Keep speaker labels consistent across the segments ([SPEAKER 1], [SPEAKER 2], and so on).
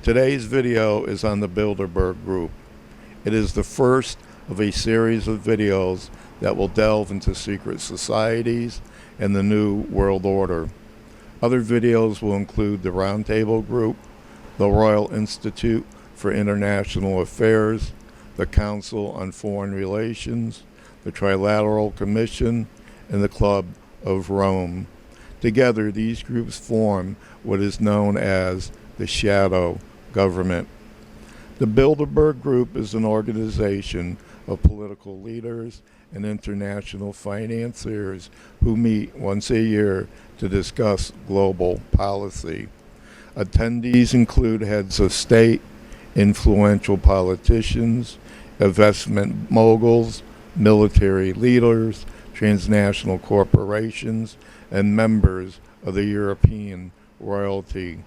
[SPEAKER 1] Today's video is on the Bilderberg Group. It is the first of a series of videos that will delve into secret societies and the New World Order. Other videos will include the Roundtable Group, the Royal Institute for International Affairs, the Council on Foreign Relations, the Trilateral Commission, and the Club of Rome. Together, these groups form what is known as the shadow government. The Bilderberg Group is an organization of political leaders and international financiers who meet once a year to discuss global policy. Attendees include heads of state, influential politicians, investment moguls, military leaders, transnational corporations, and members of the European royalty.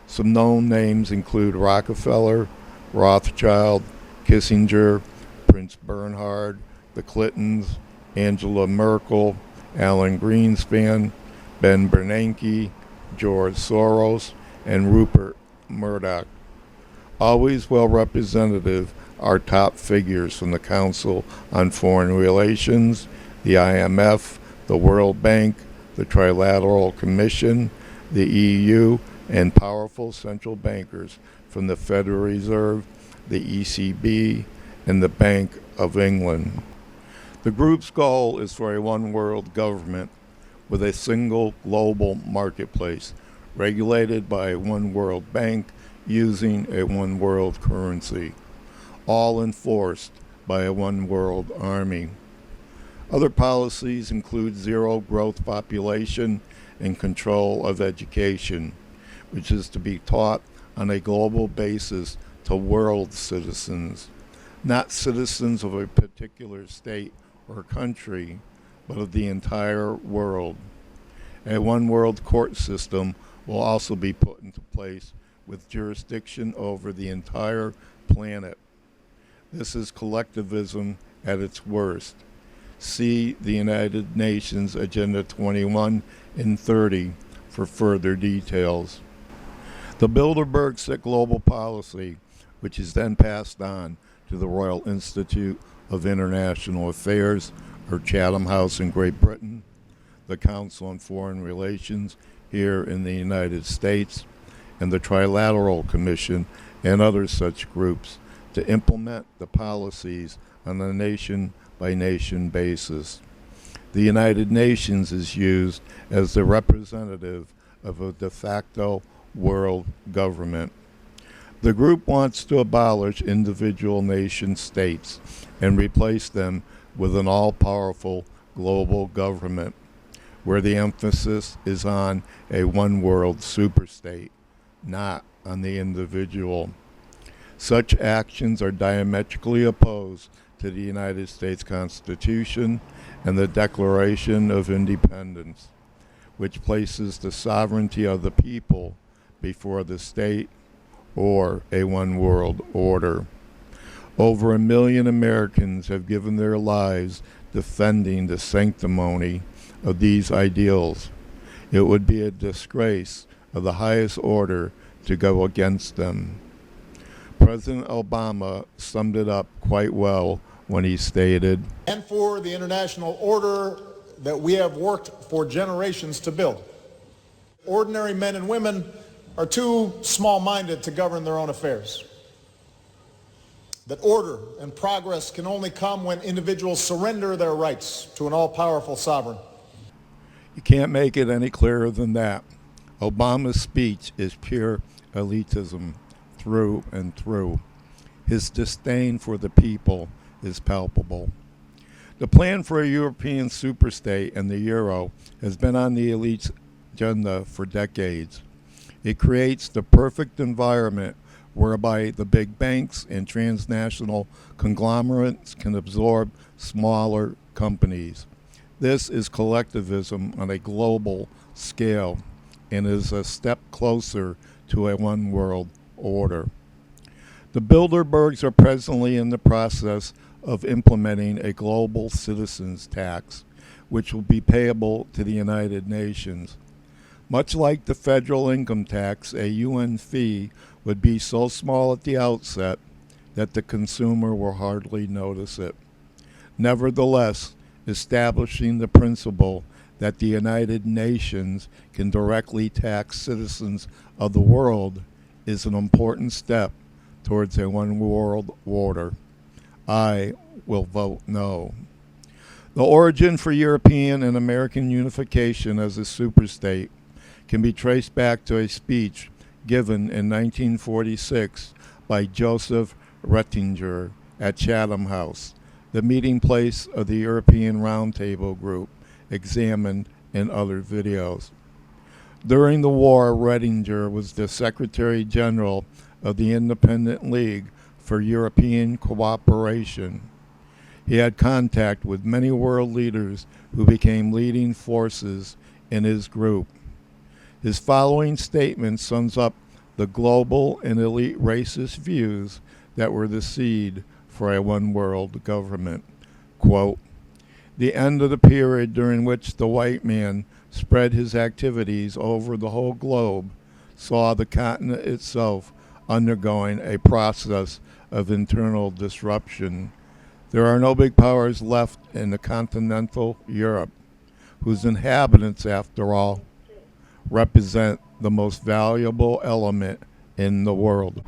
[SPEAKER 1] Some known names include Rockefeller, Rothschild, Kissinger, Prince Bernhard, the Clintons, Angela Merkel, Alan Greenspan, Ben Bernanke, George Soros, and Rupert Murdoch. Always well representative are top figures from the Council on Foreign Relations, the IMF, the World Bank, the Trilateral Commission, the EU, and powerful central bankers from the Federal Reserve, the ECB, and the Bank of England. The group's goal is for a one-world government with a single global marketplace, regulated by a one-world bank using a one-world currency, all enforced by a one-world army. Other policies include zero growth population and control of education, which is to be taught on a global basis to world citizens, not citizens of a particular state or country, but of the entire world. A one-world court system will also be put into place with jurisdiction over the entire planet. This is collectivism at its worst. See the United Nations Agenda 21 and 30 for further details. The Bilderbergs set global policy, which is then passed on to the Royal Institute of International Affairs, or Chatham House in Great Britain, the Council on Foreign Relations here in the United States, and the Trilateral Commission and other such groups to implement the policies on a nation-by-nation basis. The United Nations is used as the representative of a de facto world government. The group wants to abolish individual nation states and replace them with an all-powerful global government, where the emphasis is on a one-world superstate, not on the individual. Such actions are diametrically opposed to the United States Constitution and the Declaration of Independence, which places the sovereignty of the people before the state or a one-world order. Over 1 million Americans have given their lives defending the sanctimony of these ideals. It would be a disgrace of the highest order to go against them. President Obama summed it up quite well when he stated,
[SPEAKER 2] "And for the international order that we have worked for generations to build. Ordinary men and women are too small-minded to govern their own affairs. That order and progress can only come when individuals surrender their rights to an all-powerful sovereign."
[SPEAKER 1] You can't make it any clearer than that. Obama's speech is pure elitism through and through. His disdain for the people is palpable. The plan for a European superstate and the euro has been on the elite's agenda for decades. It creates the perfect environment whereby the big banks and transnational conglomerates can absorb smaller companies. This is collectivism on a global scale and is a step closer to a one-world order. The Bilderbergs are presently in the process of implementing a global citizens tax, which will be payable to the United Nations. Much like the federal income tax, a UN fee would be so small at the outset that the consumer will hardly notice it. Nevertheless, establishing the principle that the United Nations can directly tax citizens of the world is an important step towards a one world order. I will vote no. The origin for European and American unification as a superstate can be traced back to a speech given in 1946 by Joseph Ratzinger at Chatham House, the meeting place of the European Roundtable Group, examined in other videos. During the war, Ratzinger was the Secretary General of the Independent League for European Cooperation. He had contact with many world leaders who became leading forces in his group. His following statement sums up the global and elite racist views that were the seed for a one-world government. Quote, "The end of the period during which the white man spread his activities over the whole globe saw the continent itself undergoing a process of internal disruption. There are no big powers left in the continental Europe, whose inhabitants, after all, represent the most valuable element in the world."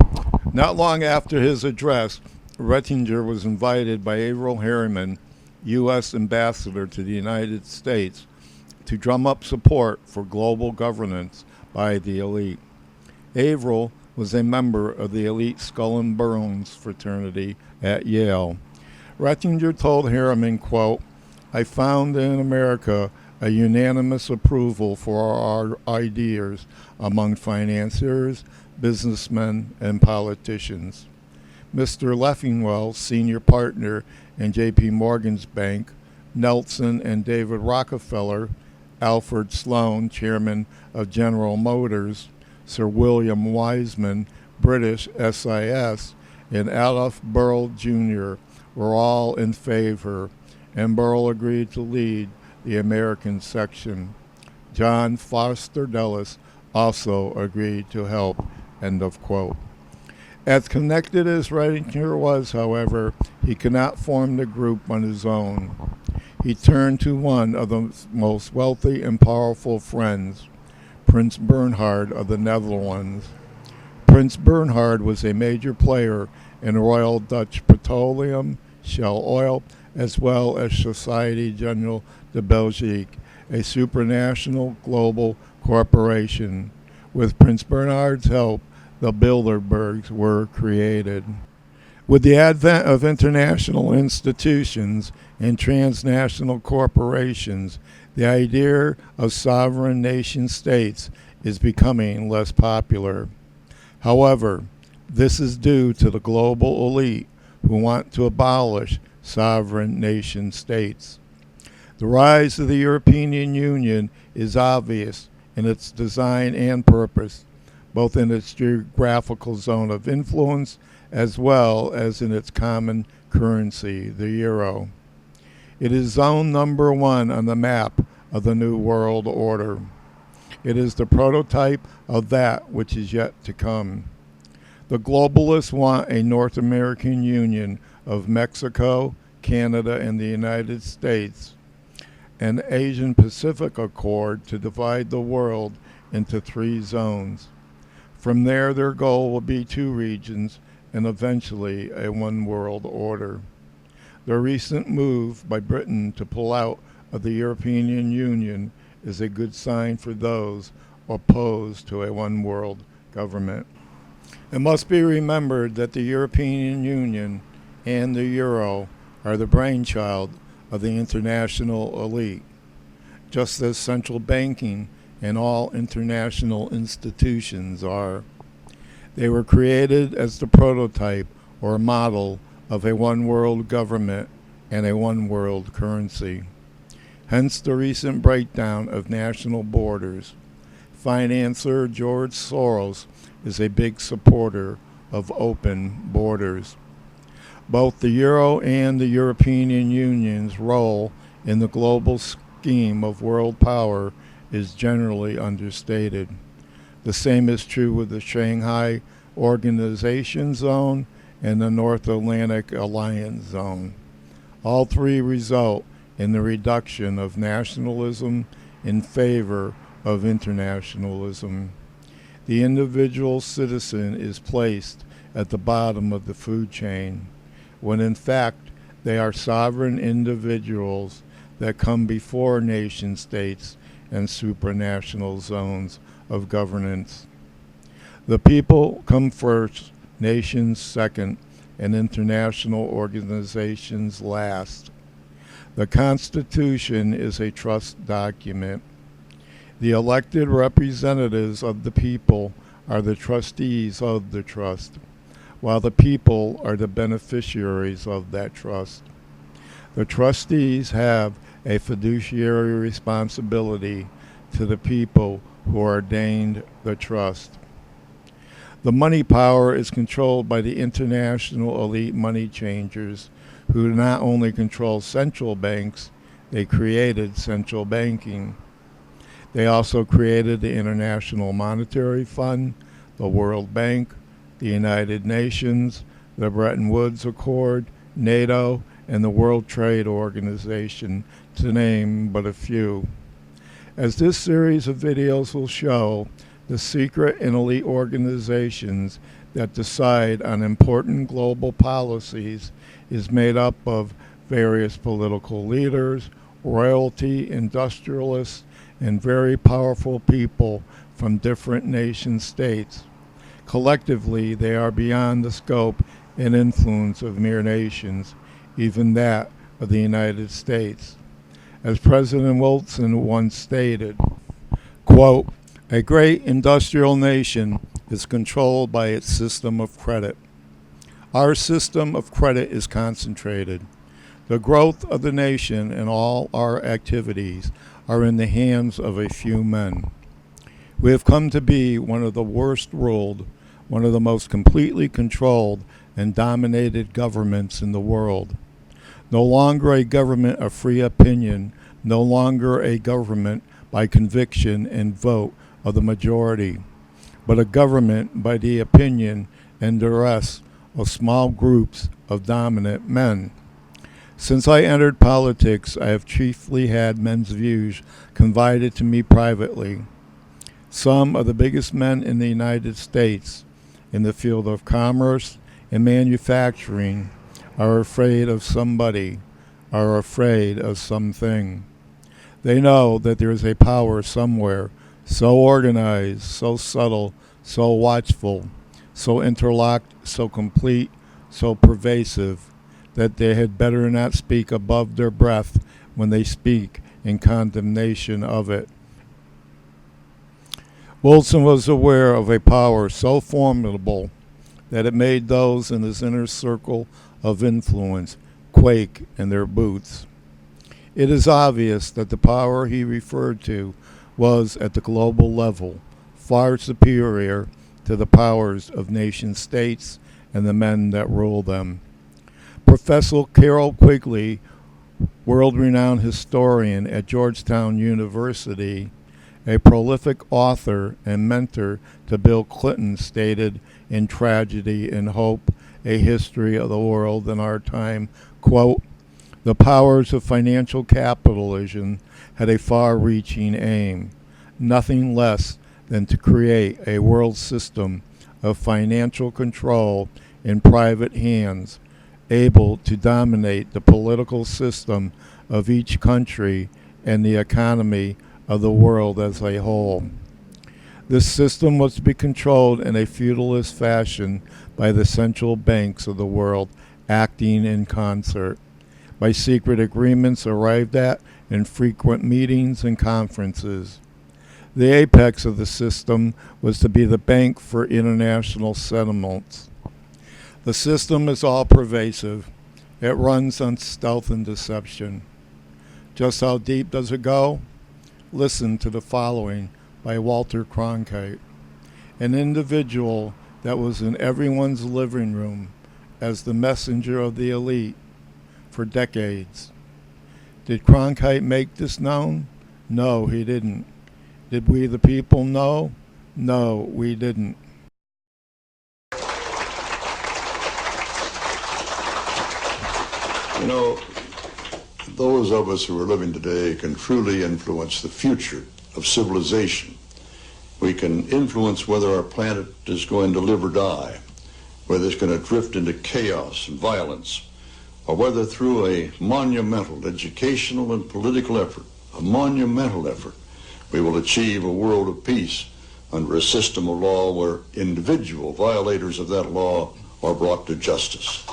[SPEAKER 1] Not long after his address, Ratzinger was invited by Averell Harriman, U.S. Ambassador to the United States, to drum up support for global governance by the elite. Averell was a member of the elite Skull and Bones fraternity at Yale. Ratzinger told Harriman, quote, "I found in America a unanimous approval for our ideas among financiers, businessmen, and politicians. Mr. Leffingwell, senior partner in J.P. Morgan's bank, Nelson and David Rockefeller, Alfred Sloan, chairman of General Motors, Sir William Wiseman, British SIS, and Adolph Burl Jr. were all in favor, and Burl agreed to lead the American section. John Foster Dulles also agreed to help." End of quote. As connected as Ratzinger was, however, he could not form the group on his own. He turned to one of the most wealthy and powerful friends, Prince Bernhard of the Netherlands. Prince Bernhard was a major player in Royal Dutch Petroleum, Shell Oil, as well as Société Générale de Belgique, a supranational global corporation. With Prince Bernhard's help, the Bilderbergs were created. With the advent of international institutions and transnational corporations, the idea of sovereign nation states is becoming less popular. However, this is due to the global elite who want to abolish sovereign nation states. The rise of the European Union is obvious in its design and purpose, both in its geographical zone of influence as well as in its common currency, the euro. It is zone number 1 on the map of the New World Order. It is the prototype of that which is yet to come. The globalists want a North American Union of Mexico, Canada, and the United States, an Asian Pacific Accord to divide the world into 3 zones. From there, their goal will be 2 regions and eventually a one world order. The recent move by Britain to pull out of the European Union is a good sign for those opposed to a one world government. It must be remembered that the European Union and the euro are the brainchild of the international elite, just as central banking and all international institutions are. They were created as the prototype or model of a one-world government and a one-world currency. Hence the recent breakdown of national borders. Financier George Soros is a big supporter of open borders. Both the euro and the European Union's role in the global scheme of world power is generally understated. The same is true with the Shanghai Organization Zone and the North Atlantic Alliance Zone. All three result in the reduction of nationalism in favor of internationalism. The individual citizen is placed at the bottom of the food chain, when in fact they are sovereign individuals that come before nation states and supranational zones of governance. The people come first, nations second, and international organizations last. The Constitution is a trust document. The elected representatives of the people are the trustees of the trust, while the people are the beneficiaries of that trust. The trustees have a fiduciary responsibility to the people who ordained the trust. The money power is controlled by the international elite money changers, who not only control central banks, they created central banking. They also created the International Monetary Fund, the World Bank, the United Nations, the Bretton Woods Accord, NATO, and the World Trade Organization, to name but a few. As this series of videos will show, the secret and elite organizations that decide on important global policies is made up of various political leaders, royalty, industrialists, and very powerful people from different nation states. Collectively, they are beyond the scope and influence of mere nations, even that of the United States. As President Wilson once stated, quote, "A great industrial nation is controlled by its system of credit. Our system of credit is concentrated. The growth of the nation and all our activities are in the hands of a few men. We have come to be one of the worst ruled, one of the most completely controlled and dominated governments in the world. No longer a government of free opinion, no longer a government by conviction and vote of the majority, but a government by the opinion and duress of small groups of dominant men. Since I entered politics, I have chiefly had men's views confided to me privately. Some of the biggest men in the United States in the field of commerce and manufacturing are afraid of somebody, are afraid of something. They know that there is a power somewhere, so organized, so subtle, so watchful, so interlocked, so complete, so pervasive, that they had better not speak above their breath when they speak in condemnation of it. Wilson was aware of a power so formidable that it made those in his inner circle of influence quake in their boots. It is obvious that the power he referred to was, at the global level, far superior to the powers of nation-states and the men that rule them. Professor Carroll Quigley, world-renowned historian at Georgetown University, a prolific author and mentor to Bill Clinton, stated in Tragedy and Hope, A History of the World in Our Time, quote, "The powers of financial capitalism had a far-reaching aim, nothing less than to create a world system of financial control in private hands, able to dominate the political system of each country and the economy of the world as a whole. This system was to be controlled in a feudalist fashion by the central banks of the world acting in concert, by secret agreements arrived at in frequent meetings and conferences. The apex of the system was to be the Bank for International Settlements. The system is all-pervasive. It runs on stealth and deception. Just how deep does it go? Listen to the following by Walter Cronkite, an individual that was in everyone's living room as the messenger of the elite for decades. Did Cronkite make this known? No, he didn't. Did we the people know? No, we didn't.
[SPEAKER 3] You know, those of us who are living today can truly influence the future of civilization. We can influence whether our planet is going to live or die, whether it's going to drift into chaos and violence, or whether through a monumental educational and political effort, a monumental effort, we will achieve a world of peace under a system of law where individual violators of that law are brought to justice.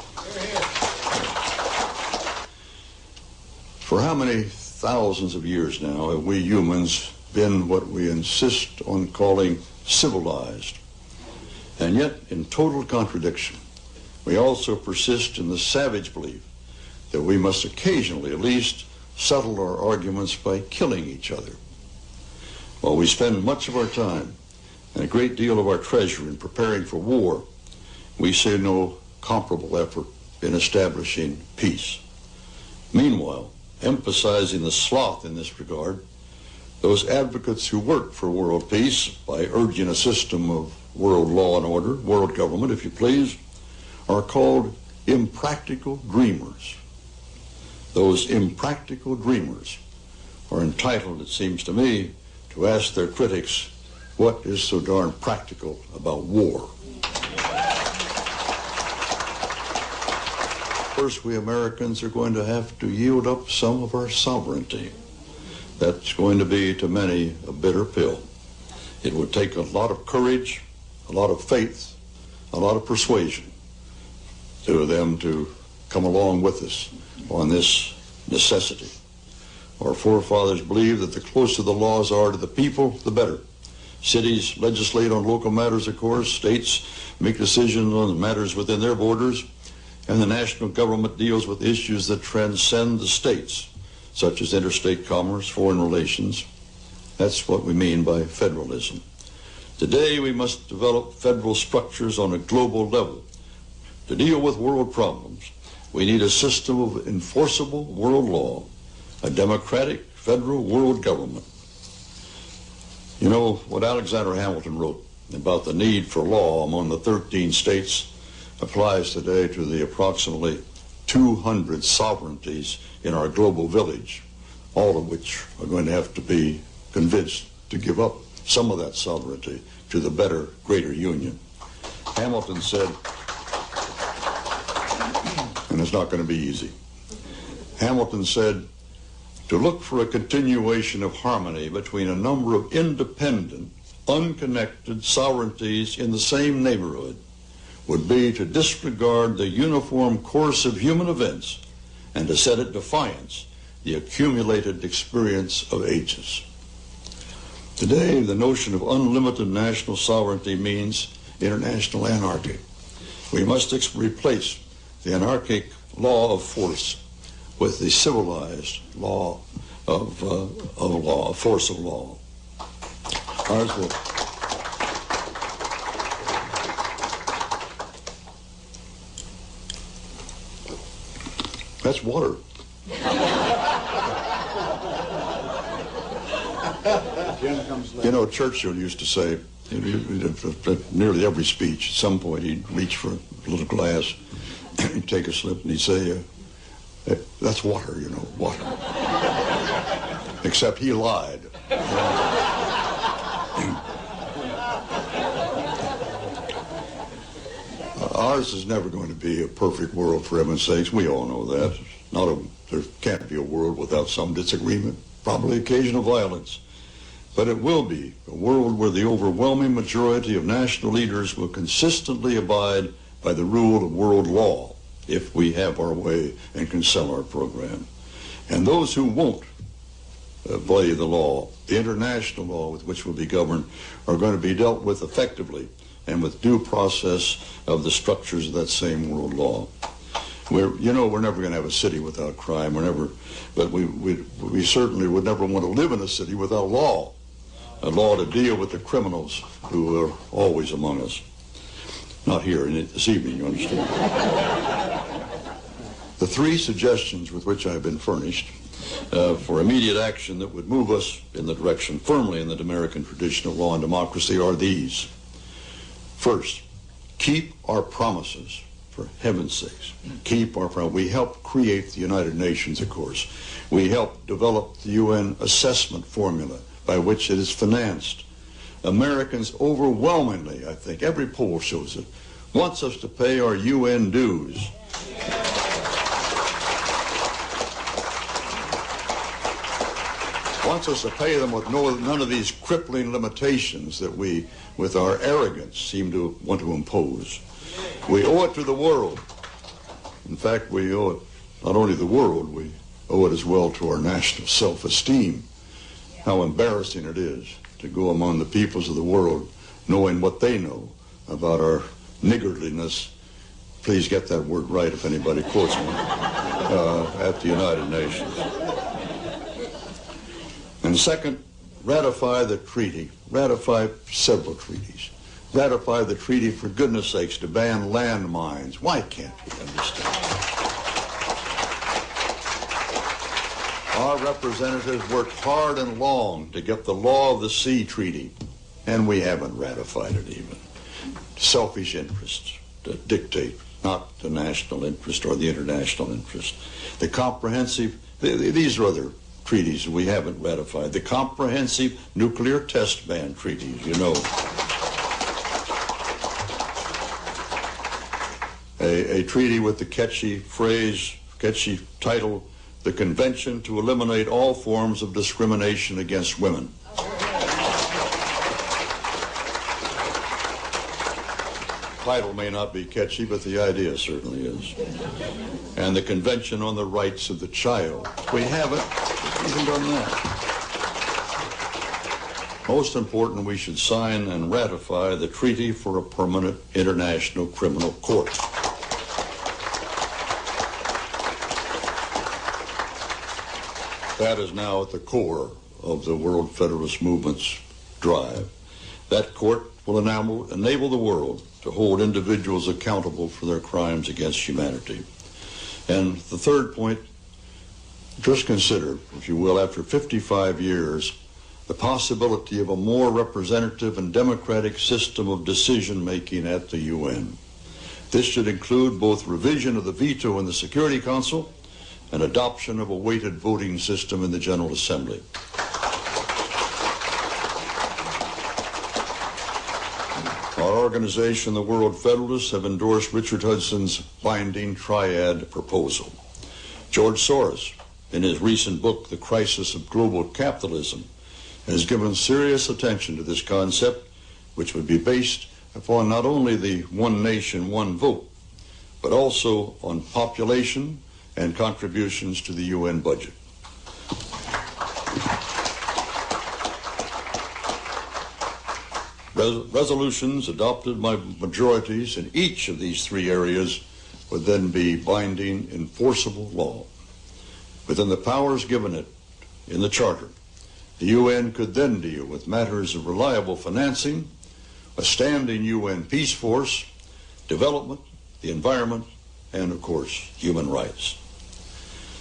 [SPEAKER 3] For how many thousands of years now have we humans been what we insist on calling civilized? And yet, in total contradiction, we also persist in the savage belief that we must occasionally at least settle our arguments by killing each other. While we spend much of our time and a great deal of our treasure in preparing for war, we see no comparable effort in establishing peace. Meanwhile, emphasizing the sloth in this regard, those advocates who work for world peace by urging a system of world law and order, world government, if you please, are called impractical dreamers. Those impractical dreamers are entitled, it seems to me, to ask their critics, what is so darn practical about war? First, we Americans are going to have to yield up some of our sovereignty. That's going to be, to many, a bitter pill. It would take a lot of courage, a lot of faith, a lot of persuasion to them to come along with us on this necessity. Our forefathers believed that the closer the laws are to the people, the better. Cities legislate on local matters, of course. States make decisions on matters within their borders. And the national government deals with issues that transcend the states, such as interstate commerce, foreign relations. That's what we mean by federalism. Today, we must develop federal structures on a global level. To deal with world problems, we need a system of enforceable world law, a democratic federal world government. You know, what Alexander Hamilton wrote about the need for law among the 13 states applies today to the approximately 200 sovereignties in our global village, all of which are going to have to be convinced to give up some of that sovereignty to the better, greater union. Hamilton said, and it's not going to be easy, Hamilton said, to look for a continuation of harmony between a number of independent, unconnected sovereignties in the same neighborhood would be to disregard the uniform course of human events and to set at defiance the accumulated experience of ages. Today, the notion of unlimited national sovereignty means international anarchy. We must replace the anarchic law of force with the civilized law of law, force of law. Ours will. That's water. You know, Churchill used to say, nearly every speech, at some point he'd reach for a little glass, he'd take a sip, and he'd say, that's water, you know, water. Except he lied. Ours is never going to be a perfect world, for heaven's sakes. We all know that. There can't be a world without some disagreement, probably occasional violence. But it will be a world where the overwhelming majority of national leaders will consistently abide by the rule of world law, if we have our way and can sell our program. And those who won't obey the law, the international law with which we'll be governed, are going to be dealt with effectively and with due process of the structures of that same world law. We're never going to have a city without crime. But we certainly would never want to live in a city without law, a law to deal with the criminals who are always among us. Not here this evening, you understand. The three suggestions with which I've been furnished for immediate action that would move us in the direction firmly in the American tradition of law and democracy are these. First, keep our promises for heaven's sakes, keep our promise. We helped create the United Nations, of course. We helped develop the UN assessment formula by which it is financed. Americans overwhelmingly, I think, every poll shows it, wants us to pay our UN dues. Wants us to pay them with none of these crippling limitations that we, with our arrogance, seem to want to impose. We owe it to the world. In fact, we owe it not only to the world, we owe it as well to our national self-esteem. How embarrassing it is to go among the peoples of the world knowing what they know about our niggardliness. Please get that word right if anybody quotes me at the United Nations. And second, ratify the treaty. Ratify several treaties. Ratify the treaty, for goodness sakes, to ban landmines. Why can't we understand? Our representatives worked hard and long to get the Law of the Sea Treaty, and we haven't ratified it even. Selfish interests that dictate, not the national interest or the international interest. The comprehensive, these are other treaties we haven't ratified. The Comprehensive Nuclear Test Ban treaties, you know. A treaty with the catchy title, the Convention to Eliminate All Forms of Discrimination Against Women. Title may not be catchy, but the idea certainly is. And the Convention on the Rights of the Child. We haven't even done that. Most important, we should sign and ratify the Treaty for a Permanent International Criminal Court. That is now at the core of the World Federalist Movement's drive. That court will enable the world to hold individuals accountable for their crimes against humanity. And the third point, just consider, if you will, after 55 years, the possibility of a more representative and democratic system of decision-making at the UN. This should include both revision of the veto in the Security Council and adoption of a weighted voting system in the General Assembly. Our organization, the World Federalists, have endorsed Richard Hudson's binding triad proposal. George Soros, in his recent book, The Crisis of Global Capitalism, has given serious attention to this concept, which would be based upon not only the one nation, one vote, but also on population and contributions to the UN budget. Resolutions adopted by majorities in each of these three areas would then be binding, enforceable law. Within the powers given it in the Charter, the UN could then deal with matters of reliable financing, a standing UN peace force, development, the environment, and, of course, human rights.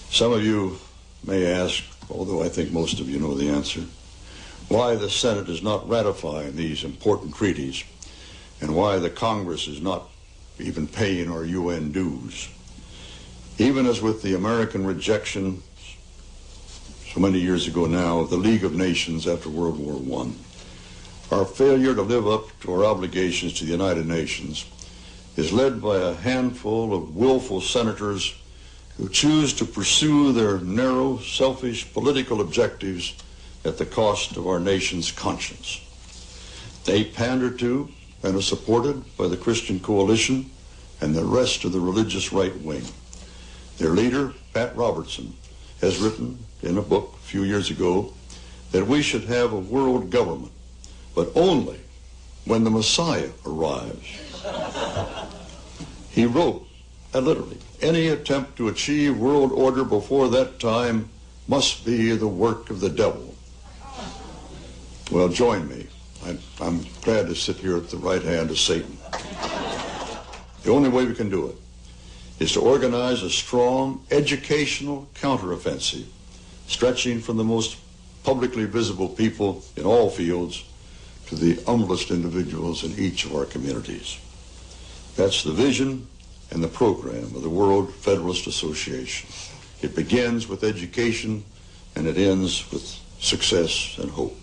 [SPEAKER 3] Some of you may ask, although I think most of you know the answer, why the Senate is not ratifying these important treaties and why the Congress is not even paying our UN dues. Even as with the American rejection so many years ago now of the League of Nations after World War I, our failure to live up to our obligations to the United Nations is led by a handful of willful senators who choose to pursue their narrow, selfish political objectives at the cost of our nation's conscience. They pander to and are supported by the Christian Coalition and the rest of the religious right wing. Their leader, Pat Robertson, has written in a book a few years ago that we should have a world government, but only when the Messiah arrives. He wrote, literally, any attempt to achieve world order before that time must be the work of the devil. Well, join me. I'm glad to sit here at the right hand of Satan. The only way we can do it is to organize a strong educational counteroffensive stretching from the most publicly visible people in all fields to the humblest individuals in each of our communities. That's the vision and the program of the World Federalist Association. It begins with education and it ends with success and hope.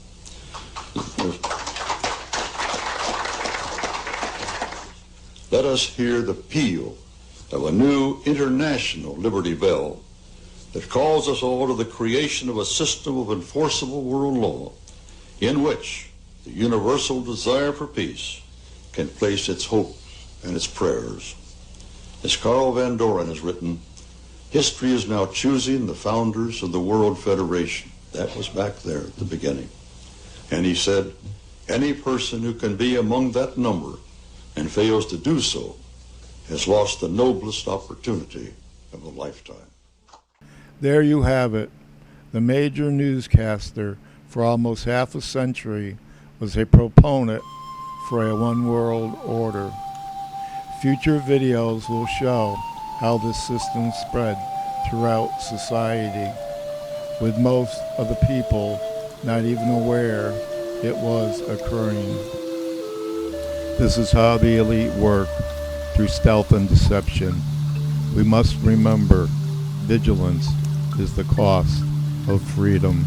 [SPEAKER 3] Let us hear the peal of a new international Liberty Bell that calls us all to the creation of a system of enforceable world law in which the universal desire for peace can place its hope and its prayers. As Carl Van Doren has written, history is now choosing the founders of the World Federation. That was back there at the beginning. And he said, any person who can be among that number and fails to do so has lost the noblest opportunity of a lifetime.
[SPEAKER 1] There you have it. The major newscaster for almost half a century was a proponent for a one world order. Future videos will show how this system spread throughout society, with most of the people not even aware it was occurring. This is how the elite work, through stealth and deception. We must remember, vigilance is the cost of freedom.